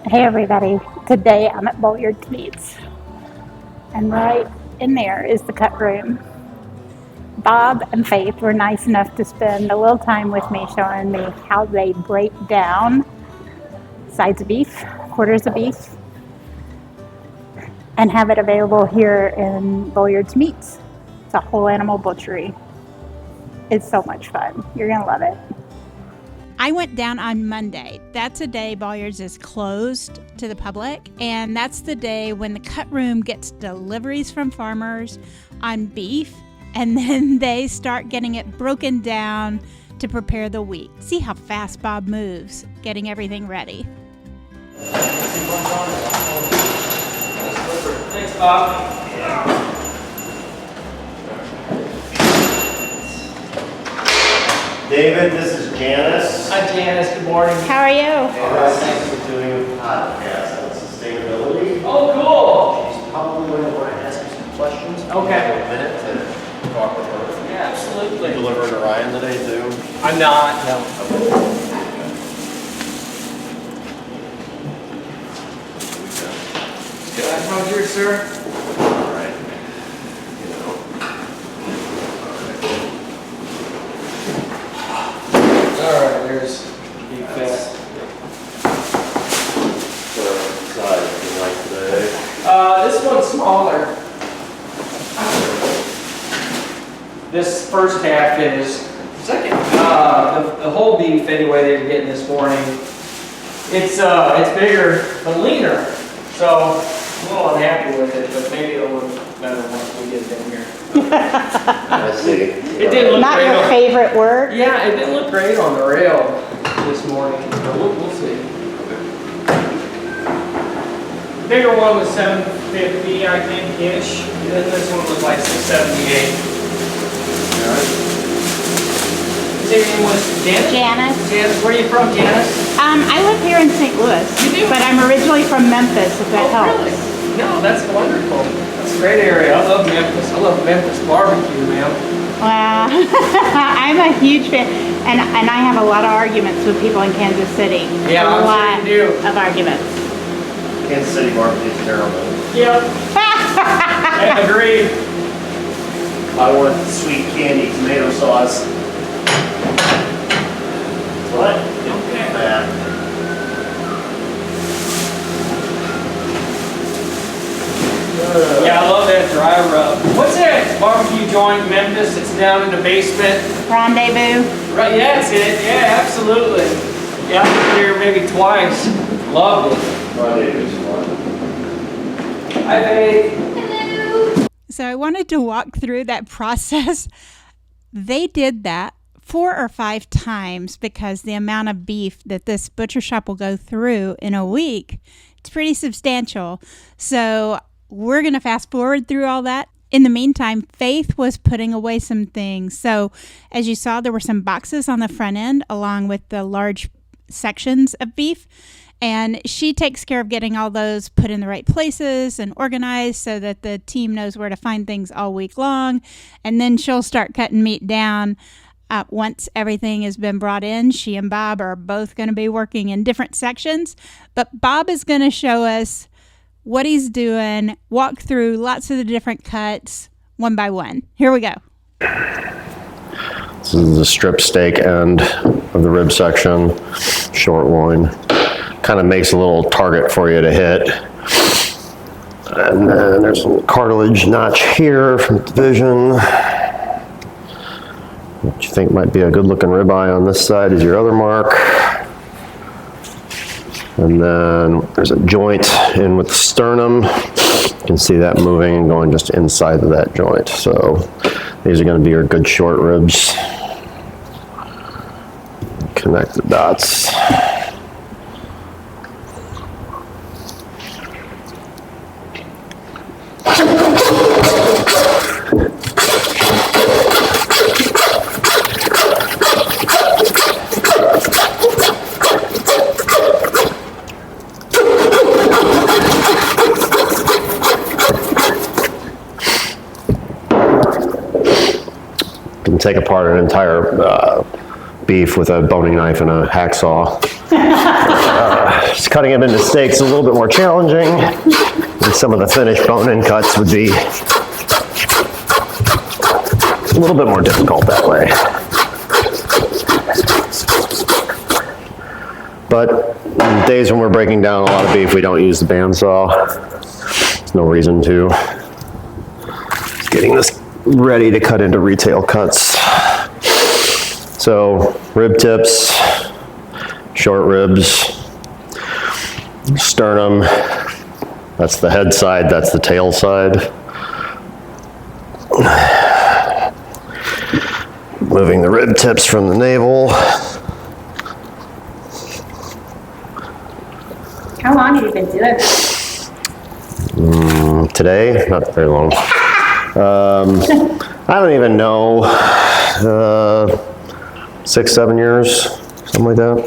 Hey everybody, today I'm at Bolyard Meats, and right in there is the cut room. Bob and Faith were nice enough to spend a little time with me showing me how they break down sides of beef, quarters of beef, and have it available here in Bolyard's Meats. It's a whole animal butchery. It's so much fun. You're gonna love it. I went down on Monday. That's a day Bolyard's is closed to the public, and that's the day when the cut room gets deliveries from farmers on beef, and then they start getting it broken down to prepare the week. See how fast Bob moves, getting everything ready. Thanks, Bob. David, this is Janice. Hi, Janice. Good morning. How are you? Janice is doing a podcast on sustainability. Oh, cool. She's probably going to want to ask you some questions. Okay. You have a minute to talk with her. Yeah, absolutely. You delivering to Ryan today, too? I'm not, no. Good. How's yours, sir? All right. You know. All right, there's big fest. What size do you like today? This one's smaller. This first half is second. The whole beef, anyway, that you're getting this morning. It's bigger but leaner, so I'm a little unhappy with it, but maybe it'll look better once we get it in here. I see. It didn't look Not great. your favorite word? Yeah, it didn't look great on the rail this morning, but we'll see. The bigger one was 750, I think, ish. And then this one was like 678. Your name was Janice? Janice. Janice, where are you from, Janice? I live here in St. Louis, You do? but I'm originally from Memphis, if that helps. Really? No, that's wonderful. That's a great area. I love Memphis. I love Memphis barbecue, man. Wow. I'm a huge fan, and I have a lot of arguments with people in Kansas City. Yeah, a I'm lot sure you do. of arguments. Kansas City barbecue is terrible. Yep. Agreed. I want sweet candy tomato sauce. What? Okay. Yeah, I love that dry rub. What's that barbecue joint in Memphis? It's down in the basement. Rendezvous. Right, yeah, that's it. Yeah, absolutely. Yeah, I've been there maybe twice. Loved it. Hi, babe. So I wanted to walk through that process. They did that 4 or 5 times because the amount of beef that this butcher shop will go through in a week, it's pretty substantial. So we're going to fast forward through all that. In the meantime, Faith was putting away some things. So as you saw, there were some boxes on the front end along with the large sections of beef. And she takes care of getting all those put in the right places and organized so that the team knows where to find things all week long. And then she'll start cutting meat down. Once everything has been brought in, she and Bob are both going to be working in different sections. But Bob is going to show us what he's doing, walk through lots of the different cuts one by one. Here we go. This is the strip steak end of the rib section, short loin. Kind of makes a little target for you to hit. And then there's a little cartilage notch here from division. What you think might be a good looking ribeye on this side is your other mark. And then there's a joint in with the sternum. You can see that moving and going just inside of that joint. So these are going to be your good short ribs. Connect the dots. Can take apart an entire beef with a boning knife and a hacksaw. just cutting them into steaks is a little bit more challenging. And some of the finished bone-in cuts would be a little bit more difficult that way. But on days when we're breaking down a lot of beef, we don't use the bandsaw. There's no reason to. Just getting this ready to cut into retail cuts. So rib tips, short ribs, sternum, that's the head side, that's the tail side. Moving the rib tips from the navel. How long have you been doing this? Today, not very long. I don't even know, 6, 7 years, something like that.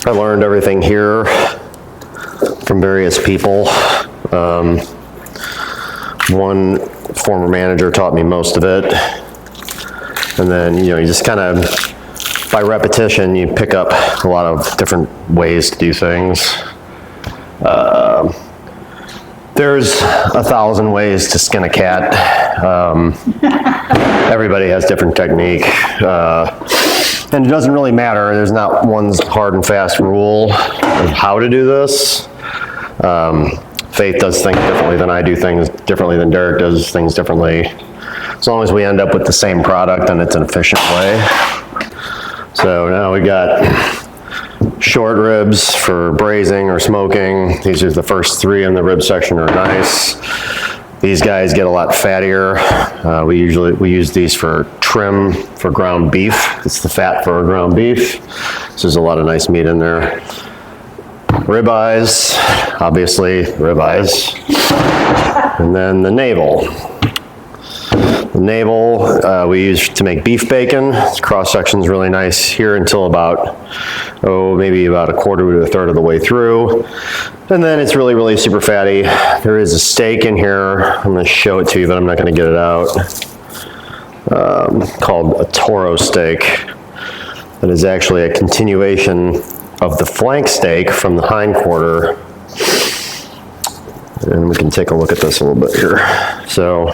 I learned everything here from various people. One former manager taught me most of it. And then, you know, you just kind of, by repetition, you pick up a lot of different ways to do things. There's 1,000 ways to skin a cat. Everybody has different technique. And it doesn't really matter. There's not one hard and fast rule of how to do this. Faith does things differently than I do things differently than Derek does things differently. As long as we end up with the same product and it's an efficient way. So now we got short ribs for braising or smoking. These are the first 3 in the rib section are nice. These guys get a lot fattier. We use these for trim for ground beef. It's the fat for ground beef. So there's a lot of nice meat in there. Ribeyes, obviously ribeyes. And then the navel. The navel we use to make beef bacon. This cross section is really nice here until about, maybe about 1/4 to 1/3 of the way through. And then it's really, really super fatty. There is a steak in here. I'm going to show it to you, but I'm not going to get it out. Called a Toro steak. That is actually a continuation of the flank steak from the hindquarter. And we can take a look at this a little bit here. So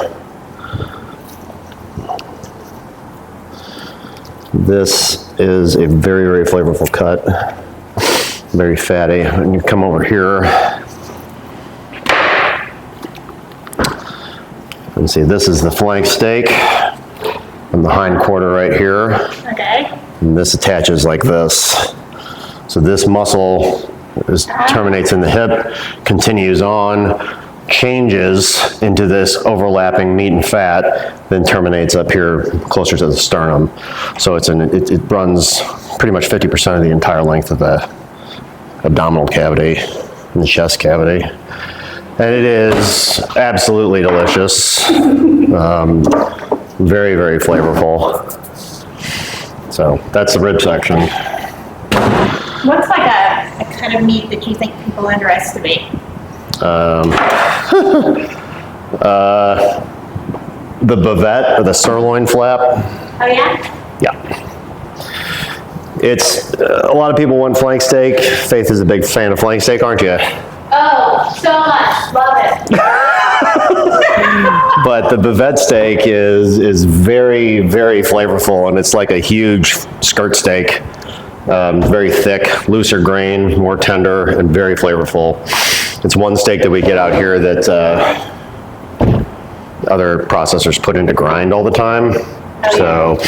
this is a very, very flavorful cut. Very fatty. And you come over here and see this is the flank steak and the hindquarter right here. Okay. And this attaches like this. So this muscle terminates in the hip, continues on, changes into this overlapping meat and fat, then terminates up here closer to the sternum. So it runs pretty much 50% of the entire length of the abdominal cavity and the chest cavity. And it is absolutely delicious. Very, very flavorful. So that's the rib section. What's like a cut of meat that you think people underestimate? The bavette or the sirloin flap. Oh yeah? Yeah. It's, a lot of people want flank steak. Faith is a big fan of flank steak, aren't you? Oh, so much. Love it. But the bavette steak is very, very flavorful, and it's like a huge skirt steak. Very thick, looser grain, more tender, and very flavorful. It's one steak that we get out here that other processors put into grind all the time. So,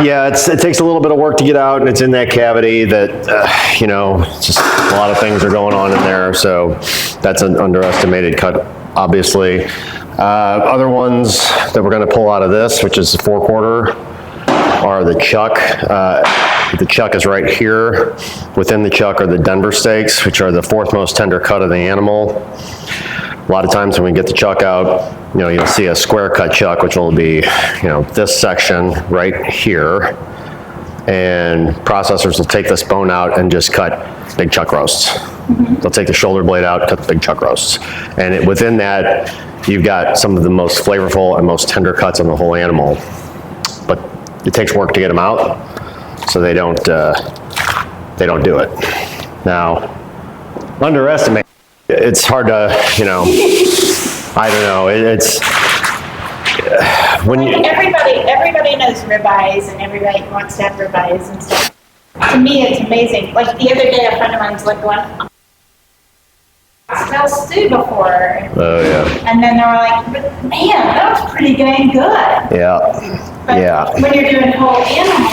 yeah, it takes a little bit of work to get out, and it's in that cavity that, you know, just a lot of things are going on in there. So that's an underestimated cut, obviously. Other ones that we're going to pull out of this, which is the 4/4, are the chuck. The chuck is right here. Within the chuck are the Denver steaks, which are the 4th most tender cut of the animal. A lot of times when we get the chuck out, you know, you'll see a square cut chuck, which will be, you know, this section right here. And processors will take this bone out and just cut big chuck roasts. They'll take the shoulder blade out, cut the big chuck roasts. And within that, you've got some of the most flavorful and most tender cuts on the whole animal. But it takes work to get them out, so they don't do it. Now, underestimate, it's hard to, you know, I don't know, it's, when you, Everybody knows ribeyes, and everybody wants to have ribeyes and stuff. To me, it's amazing. Like the other day, a friend of mine's like going, "Smell stew before," oh yeah, and then they were like, "But man, that was pretty dang good." yeah, But yeah. when you're doing whole animal,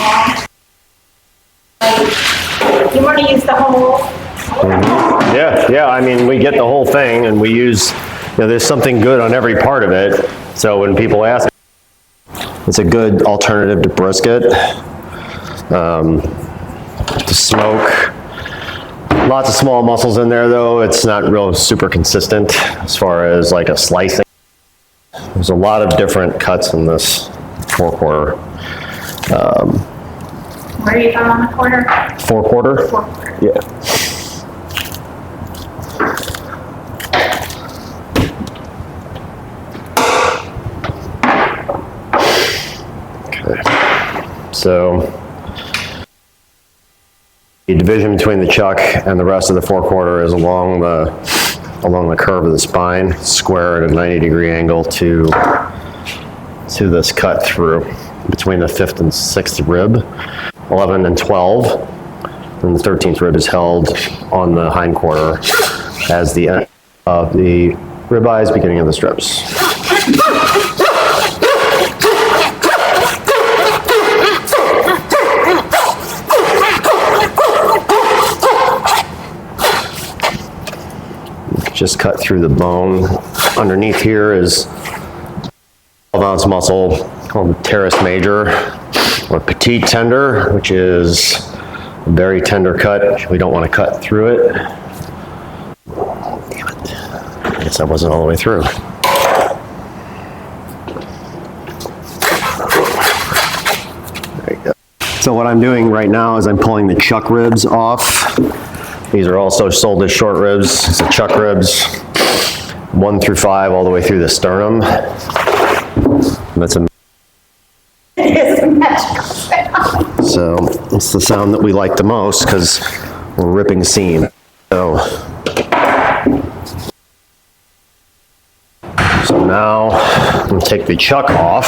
like, you want to use the whole. Yeah, I mean, we get the whole thing, and we use, you know, there's something good on every part of it. So when people ask, it's a good alternative to brisket, to smoke. Lots of small muscles in there, though. It's not real super consistent as far as like a slicing. There's a lot of different cuts in this 4/4. Where are you going on the quarter? 4/4? 4/4. Yeah. Okay. So the division between the chuck and the rest of the 4/4 is along the curve of the spine, square at a 90-degree angle to this cut through between the 5th and 6th rib, 11 and 12, and the 13th rib is held on the hind quarter as the end of the ribeyes, beginning of the strips. Just cut through the bone. Underneath here is 12-ounce muscle called the teres major, or petite tender, which is a very tender cut. We don't want to cut through it. Damn it. I guess that wasn't all the way through. There you go. So what I'm doing right now is I'm pulling the chuck ribs off. These are also sold as short ribs. So chuck ribs, 1 through 5, all the way through the sternum. That's a It is a magical sound. So it's the sound that we like the most because we're ripping seam. So now I'm going to take the chuck off.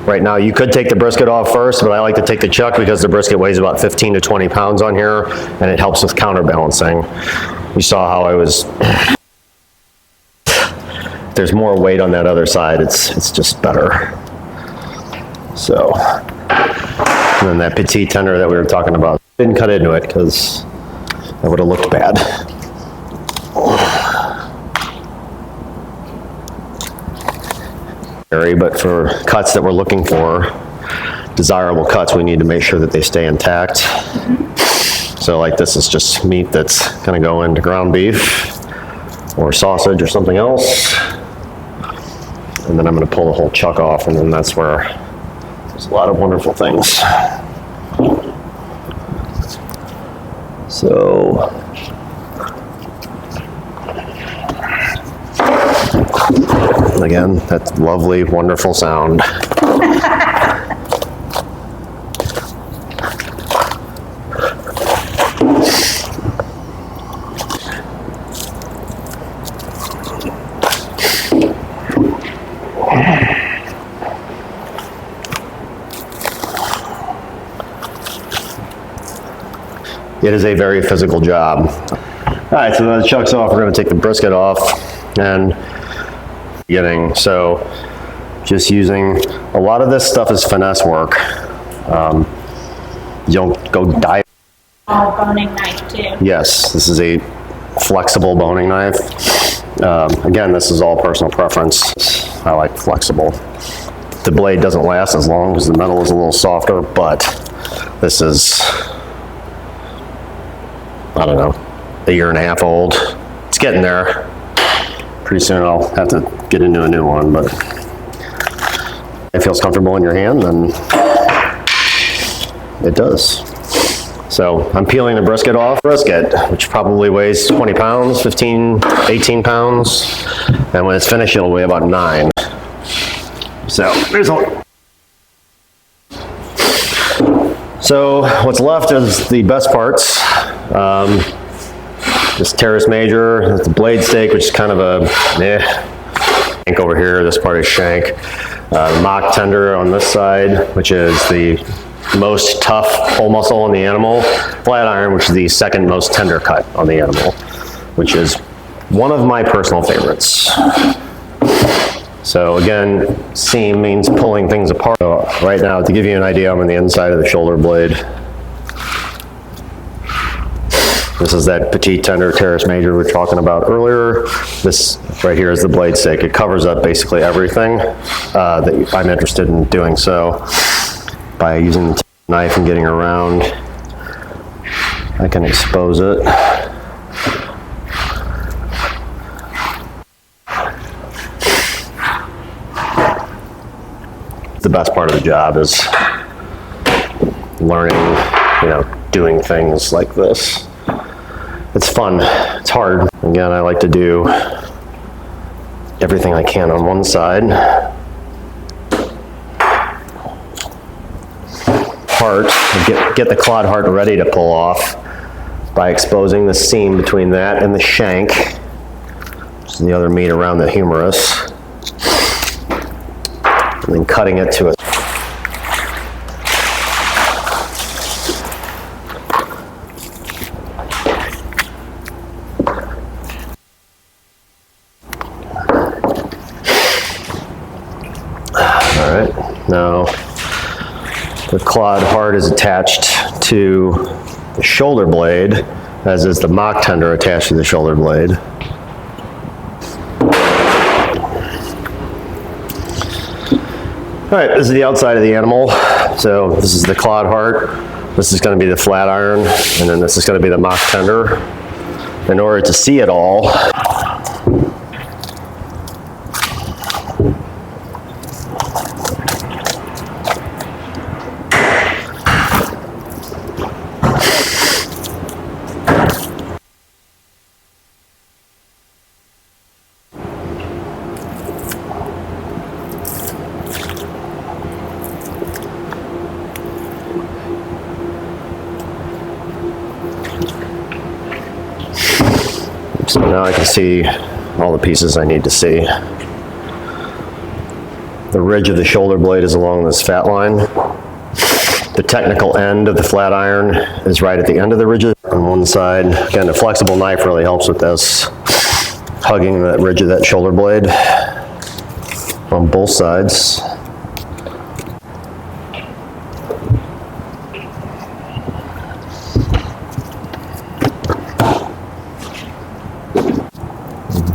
Right now you could take the brisket off first, but I like to take the chuck because the brisket weighs about 15 to 20 pounds on here, and it helps with counterbalancing. You saw how I was... There's more weight on that other side, it's just better. So, and then that petite tender that we were talking about, didn't cut into it because that would have looked bad. But for cuts that we're looking for, desirable cuts, we need to make sure that they stay intact. So like this is just meat that's gonna go into ground beef or sausage or something else. And then I'm gonna pull the whole chuck off, and then that's where there's a lot of wonderful things. So, again, that lovely, wonderful sound. It is a very physical job. All right, so the chuck's off. We're going to take the brisket off and so just using a lot of this stuff is finesse work. You don't go dive. Oh, boning knife too. Yes, this is a flexible boning knife. Again, this is all personal preference. I like flexible. The blade doesn't last as long because the metal is a little softer, but this is, I don't know, a year and a half old. It's getting there. Pretty soon I'll have to get into a new one, but if it feels comfortable in your hand, then it does. So I'm peeling the brisket off. Brisket, which probably weighs 20 pounds, 15, 18 pounds. And when it's finished, it'll weigh about 9. So there's a... So what's left is the best parts. This Terrace Major, the blade steak, which is kind of a shank over here. This part is shank. Mock tender on this side, which is the most tough whole muscle on the animal. Flat iron, which is the second most tender cut on the animal, which is one of my personal favorites. So again, seam means pulling things apart. So right now, to give you an idea, I'm on the inside of the shoulder blade. This is that petite tender Terrace Major we were talking about earlier. This right here is the blade steak. It covers up basically everything that I'm interested in doing so. By using the knife and getting around, I can expose it. The best part of the job is learning, doing things like this. It's fun. It's hard. Again, I like to do everything I can on one side. Heart, get the clod heart ready to pull off by exposing the seam between that and the shank, which is the other meat around the humerus, and then cutting it to a Now, the clod heart is attached to the shoulder blade, as is the mock tender attached to the shoulder blade. All right, this is the outside of the animal. So this is the clod heart. This is going to be the flat iron, and then this is going to be the mock tender. In order to see it all, so now I can see all the pieces I need to see. The ridge of the shoulder blade is along this fat line. The technical end of the flat iron is right at the end of the ridge on one side. Again, a flexible knife really helps with this, hugging that ridge of that shoulder blade on both sides.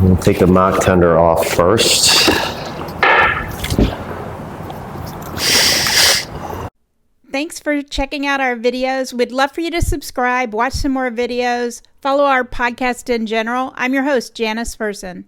We'll take the mock tender off first. Thanks for checking out our videos. We'd love for you to subscribe, watch some more videos, follow our podcast in general. I'm your host, Janice Ferson.